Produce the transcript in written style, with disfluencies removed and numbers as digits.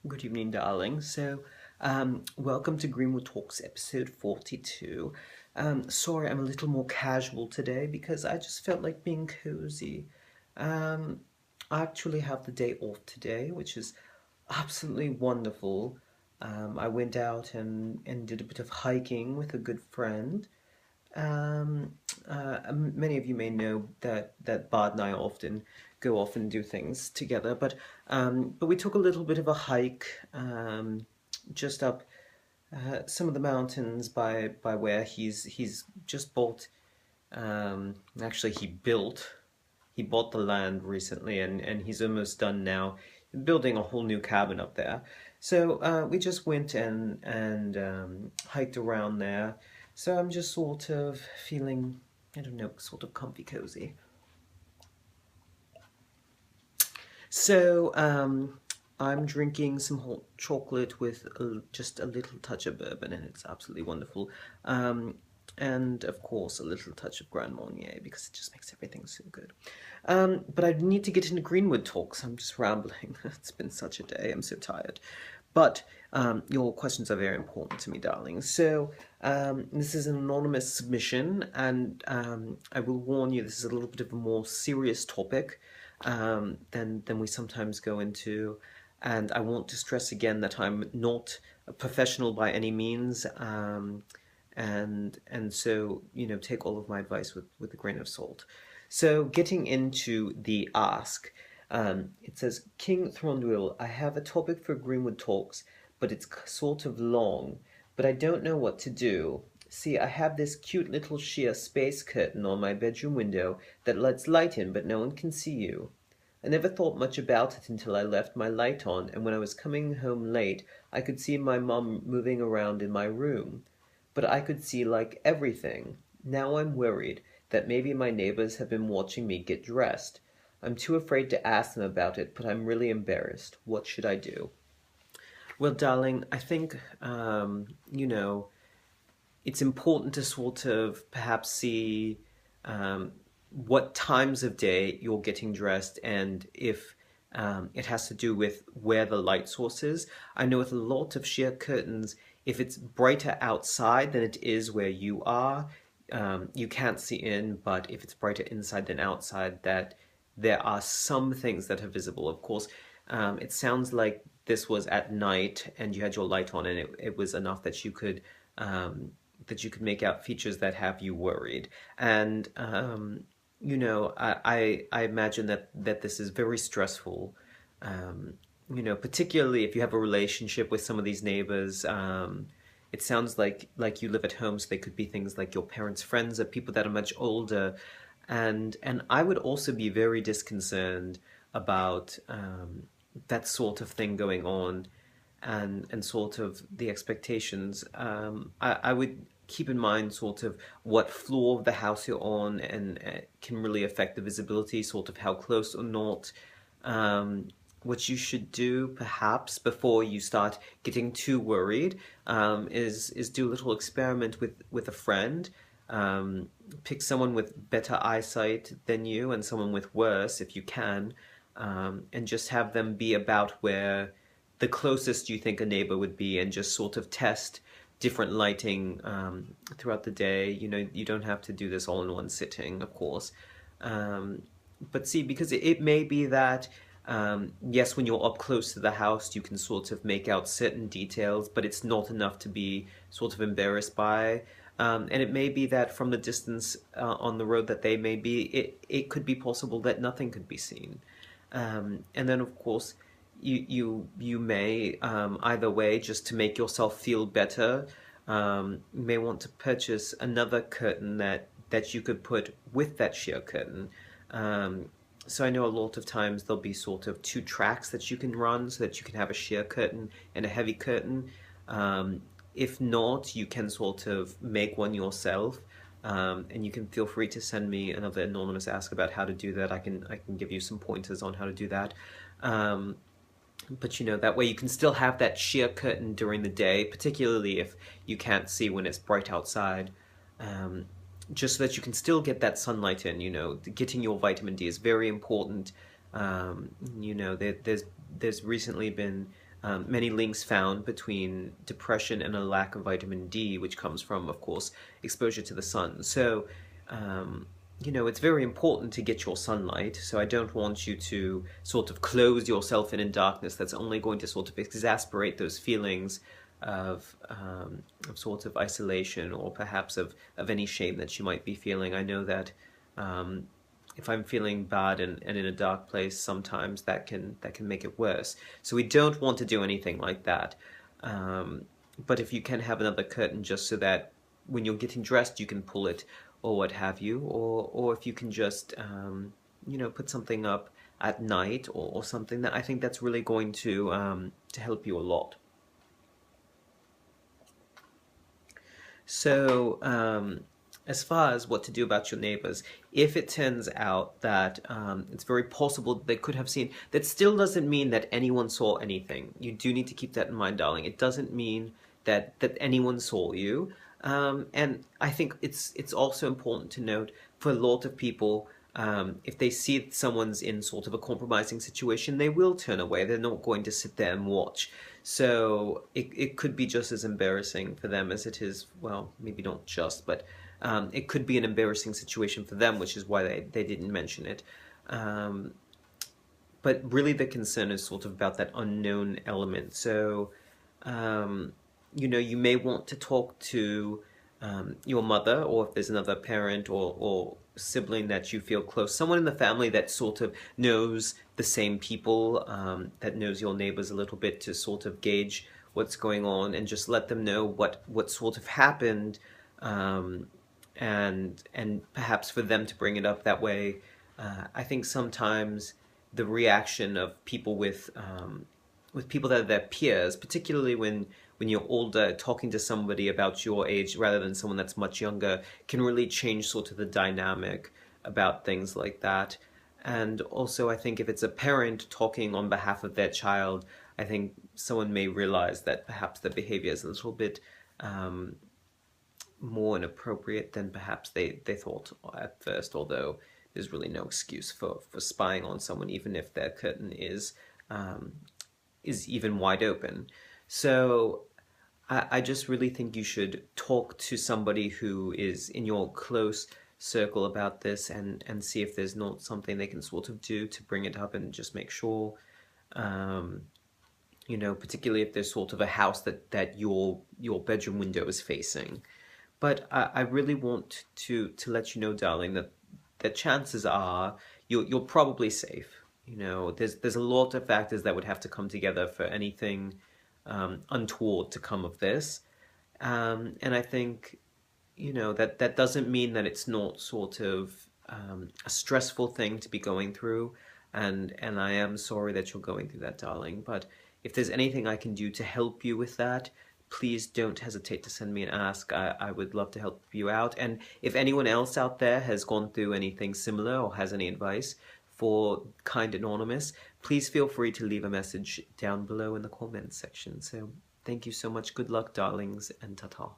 Good evening, darling. Welcome to Greenwood Talks episode 42. Sorry, I'm a little more casual today because I just felt like being cozy. Um, I actually have the day off today, which is absolutely wonderful. I went out and did a bit of hiking with a good friend. Um, Many of you may know that Bard and I often go off and do things together, but we took a little bit of a hike just up some of the mountains by where he's just bought. Actually, he bought the land recently, and he's almost done now building a whole new cabin up there. So we just went and hiked around there. So I'm just sort of feeling, I don't know, sort of comfy cozy. So I'm drinking some hot chocolate with just a little touch of bourbon, and it's absolutely wonderful. Um, and of course, a little touch of Grand Marnier because it just makes everything so good. But I need to get into Greenwood talks. I'm just rambling. It's been such a day. I'm so tired. But your questions are very important to me, darling. So this is an anonymous submission, and I will warn you, this is a little bit of a more serious topic than we sometimes go into. And I want to stress again that I'm not a professional by any means, and so take all of my advice with a grain of salt. So getting into the ask, it says, King Thranduil, I have a topic for Greenwood Talks, but it's sort of long, but I don't know what to do. See, I have this cute little sheer space curtain on my bedroom window that lets light in, but no one can see you. I never thought much about it until I left my light on, and when I was coming home late, I could see my mum moving around in my room. But I could see like everything. Now I'm worried that maybe my neighbors have been watching me get dressed. I'm too afraid to ask them about it, but I'm really embarrassed. What should I do? Well, darling, I think, it's important to sort of perhaps see what times of day you're getting dressed and if it has to do with where the light source is. I know with a lot of sheer curtains, if it's brighter outside than it is where you are, you can't see in, but if it's brighter inside than outside, that there are some things that are visible. Of course, it sounds like this was at night and you had your light on and it was enough that you could make out features that have you worried. And I imagine that this is very stressful. Particularly if you have a relationship with some of these neighbors. It sounds like you live at home, so they could be things like your parents' friends or people that are much older. And I would also be very disconcerted about that sort of thing going on and sort of the expectations. I would keep in mind sort of what floor of the house you're on and can really affect the visibility, sort of how close or not. What you should do perhaps before you start getting too worried is do a little experiment with a friend. Pick someone with better eyesight than you and someone with worse if you can, and just have them be about where the closest you think a neighbor would be, and just sort of test different lighting throughout the day. You don't have to do this all in one sitting, of course. But see, because it may be that, yes, when you're up close to the house, you can sort of make out certain details, but it's not enough to be sort of embarrassed by. And it may be that from the distance on the road that they may be, it could be possible that nothing could be seen. And then, of course, you may either way, just to make yourself feel better, you may want to purchase another curtain that you could put with that sheer curtain. So I know a lot of times there'll be sort of two tracks that you can run so that you can have a sheer curtain and a heavy curtain. If not, you can sort of make one yourself. And you can feel free to send me another anonymous ask about how to do that. I can give you some pointers on how to do that. But that way you can still have that sheer curtain during the day, particularly if you can't see when it's bright outside. Just so that you can still get that sunlight in. Getting your vitamin D is very important. There's recently been many links found between depression and a lack of vitamin D, which comes from, of course, exposure to the sun. So, um, it's very important to get your sunlight. So I don't want you to sort of close yourself in darkness. That's only going to sort of exasperate those feelings of sort of isolation, or perhaps of any shame that you might be feeling. I know that um, if I'm feeling bad and in a dark place, sometimes that can make it worse. So we don't want to do anything like that. Um, but if you can have another curtain, just so that when you're getting dressed, you can pull it, or what have you, or if you can just put something up at night, or something, that I think that's really going to help you a lot. So, as far as what to do about your neighbors, if it turns out that it's very possible that they could have seen, that still doesn't mean that anyone saw anything. You do need to keep that in mind, darling. It doesn't mean that anyone saw you. And I think it's also important to note, for a lot of people, if they see that someone's in sort of a compromising situation, they will turn away. They're not going to sit there and watch. So it could be just as embarrassing for them as it is, well, maybe not just, but it could be an embarrassing situation for them, which is why they didn't mention it. Um, but really the concern is sort of about that unknown element. So, um, you may want to talk to your mother, or if there's another parent or sibling that you feel close, someone in the family that sort of knows the same people, that knows your neighbors a little bit, to sort of gauge what's going on, and just let them know what sort of happened, um, and perhaps for them to bring it up that way. I think sometimes the reaction of people with people that are their peers, particularly when you're older, talking to somebody about your age rather than someone that's much younger, can really change sort of the dynamic about things like that. And also, I think if it's a parent talking on behalf of their child, I think someone may realize that perhaps the behavior is a little bit um, more inappropriate than perhaps they thought at first, although there's really no excuse for spying on someone, even if their curtain um, is even wide open. So I just really think you should talk to somebody who is in your close circle about this, and see if there's not something they can sort of do to bring it up, and just make sure, um, particularly if there's sort of a house that your bedroom window is facing. But I really want to let you know, darling, that the chances are you're probably safe. There's a lot of factors that would have to come together for anything untoward to come of this. And I think, that doesn't mean that it's not sort of a stressful thing to be going through. And I am sorry that you're going through that, darling. But if there's anything I can do to help you with that, please don't hesitate to send me an ask. I would love to help you out. And if anyone else out there has gone through anything similar, or has any advice for Kind Anonymous, please feel free to leave a message down below in the comments section. So thank you so much. Good luck, darlings, and ta-ta.